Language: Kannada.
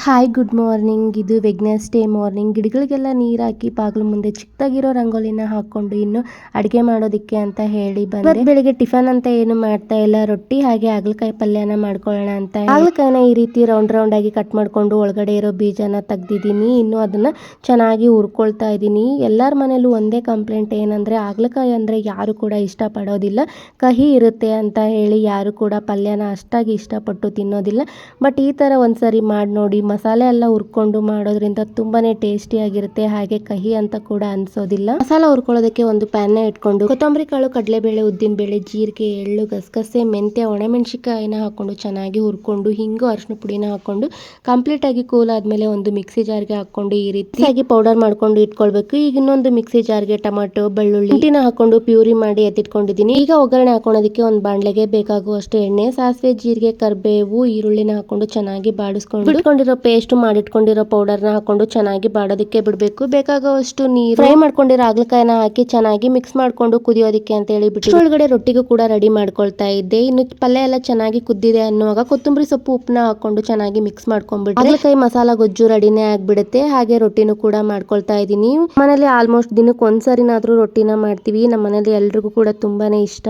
Hi good morning. ಇದು ವೆಗ್ನೆಸ್ಡೇ ಮಾರ್ನಿಂಗ್. ಗಿಡಗಳಿಗೆಲ್ಲ ನೀರು ಹಾಕಿ ಬಾಗಿಲು ಮುಂದೆ ಚಿಕ್ಕದಾಗಿರೋ ರಂಗೋಲಿನ ಹಾಕೊಂಡು ಇನ್ನು ಅಡುಗೆ ಮಾಡೋದಕ್ಕೆ ಅಂತ ಹೇಳಿ ಬಂದೆ. ಬೆಳಿಗ್ಗೆ ಟಿಫನ್ ಅಂತ ಏನು ಮಾಡ್ತಾ ಇಲ್ಲ, ರೊಟ್ಟಿ ಹಾಗೆ ಹಾಗಲಕಾಯಿ ಪಲ್ಯನ ಮಾಡ್ಕೊಳ್ಳೋಣ ಅಂತ. ಹಾಗಲಕಾಯಿನ ಈ ರೀತಿ ರೌಂಡ್ ರೌಂಡ್ ಆಗಿ ಕಟ್ ಮಾಡ್ಕೊಂಡು ಒಳಗಡೆ ಇರೋ ಬೀಜನ ತೆಗ್ದಿದ್ದೀನಿ. ಇನ್ನು ಅದನ್ನ ಚೆನ್ನಾಗಿ ಹುರ್ಕೊಳ್ತಾ ಇದ್ದೀನಿ. ಎಲ್ಲರ ಮನೇಲೂ ಒಂದೇ ಕಂಪ್ಲೇಂಟ್ ಏನಂದ್ರೆ ಹಾಗಲಕಾಯಿ ಅಂದ್ರೆ ಯಾರು ಕೂಡ ಇಷ್ಟಪಡೋದಿಲ್ಲ, ಕಹಿ ಇರುತ್ತೆ ಅಂತ ಹೇಳಿ ಯಾರು ಕೂಡ ಪಲ್ಯನ ಅಷ್ಟಾಗಿ ಇಷ್ಟಪಟ್ಟು ತಿನ್ನೋದಿಲ್ಲ. ಬಟ್ ಈ ತರ ಒಂದ್ಸರಿ ಮಾಡಿ ನೋಡಿ. ಮಸಾಲೆ ಎಲ್ಲ ಹುರ್ಕೊಂಡು ಮಾಡೋದ್ರಿಂದ ತುಂಬಾನೇ ಟೇಸ್ಟಿ ಆಗಿರುತ್ತೆ, ಹಾಗೆ ಕಹಿ ಅಂತ ಕೂಡ ಅನ್ಸೋದಿಲ್ಲ. ಮಸಾಲ ಹುರ್ಕೊಳ್ಳೋದಕ್ಕೆ ಒಂದು ಪ್ಯಾನ್ ನ ಇಟ್ಕೊಂಡು ಕೊತ್ತಂಬರಿ ಕಾಳು, ಕಡಲೆಬೇಳೆ, ಉದ್ದಿನ ಬೇಳೆ, ಜೀರಿಗೆ, ಎಳ್ಳು, ಗಸಗಸೆ, ಮೆಂತ್ಯ, ಒಣಮೆಣಸಿನಕಾಯಿನ ಹಾಕೊಂಡು ಚೆನ್ನಾಗಿ ಹುರ್ಕೊಂಡು ಹಿಂಗು ಅರಿಶಿನ ಪುಡಿನ ಹಾಕೊಂಡು ಕಂಪ್ಲೀಟ್ ಆಗಿ ಕೂಲ್ ಆದ್ಮೇಲೆ ಒಂದು ಮಿಕ್ಸಿ ಜಾರ್ಗೆ ಹಾಕೊಂಡು ಈ ರೀತಿಯಾಗಿ ಪೌಡರ್ ಮಾಡ್ಕೊಂಡು ಇಟ್ಕೊಳ್ಬೇಕು. ಈಗ ಇನ್ನೊಂದು ಮಿಕ್ಸಿ ಜಾರ್ಗೆ ಟೊಮಾಟೊ, ಬೆಳ್ಳುಳ್ಳಿ, ಶುಂಠಿನ ಹಾಕೊಂಡು ಪ್ಯೂರಿ ಮಾಡಿ ಎತ್ತಿಟ್ಕೊಂಡಿದ್ದೀನಿ. ಈಗ ಒಗ್ಗರಣೆ ಹಾಕೋಣೋದಕ್ಕೆ ಒಂದು ಬಾಣಲೆಗೆ ಬೇಕಾಗುವಷ್ಟು ಎಣ್ಣೆ, ಸಾಸಿವೆ, ಜೀರಿಗೆ, ಕರಿಬೇವು, ಈರುಳ್ಳಿನ ಹಾಕೊಂಡು ಚೆನ್ನಾಗಿ ಬಾಡಿಸ್ಕೊಂಡು ಇಟ್ಕೊಂಡಿರೋ ಪೇಸ್ಟ್ ಮಾಡಿಟ್ಕೊಂಡಿರೋ ಪೌಡರ್ನ ಹಾಕೊಂಡು ಚೆನ್ನಾಗಿ ಬಾಡೋದಕ್ಕೆ ಬಿಡಬೇಕು. ಬೇಕಾಗುವಷ್ಟು ನೀರು, ಫ್ರೈ ಮಾಡ್ಕೊಂಡಿರೋ ಹಾಗಲಕಾಯಿನ ಹಾಕಿ ಚೆನ್ನಾಗಿ ಮಿಕ್ಸ್ ಮಾಡ್ಕೊಂಡು ಕುದಿಯೋದಕ್ಕೆ ಅಂತ ಹೇಳಿ ಬಿಟ್ಟು ಒಳಗಡೆ ರೊಟ್ಟಿಗೂ ಕೂಡ ರೆಡಿ ಮಾಡ್ಕೊಳ್ತಾ ಇದ್ದೆ. ಇನ್ನು ಪಲ್ಯ ಎಲ್ಲ ಚೆನ್ನಾಗಿ ಕುದ್ದಿದೆ ಅನ್ನುವಾಗ ಕೊತ್ತಂಬರಿ ಸೊಪ್ಪು, ಉಪ್ಪನ್ನ ಹಾಕೊಂಡು ಚೆನ್ನಾಗಿ ಮಿಕ್ಸ್ ಮಾಡ್ಕೊಂಡ್ಬಿಟ್ಟು ಹಾಗಲಕಾಯಿ ಮಸಾಲ ಗೊಜ್ಜು ರೆಡಿನೇ ಆಗ್ಬಿಡುತ್ತೆ. ಹಾಗೆ ರೊಟ್ಟಿನೂ ಕೂಡ ಮಾಡ್ಕೊಳ್ತಾ ಇದ್ದೀನಿ. ಮನೇಲಿ ಆಲ್ಮೋಸ್ಟ್ ದಿನಕ್ಕೆ ಒಂದ್ಸರಿನಾದ್ರೂ ರೊಟ್ಟಿನ ಮಾಡ್ತೀವಿ. ನಮ್ಮ ಮನೇಲಿ ಎಲ್ರಿಗೂ ಕೂಡ ತುಂಬಾನೇ ಇಷ್ಟ.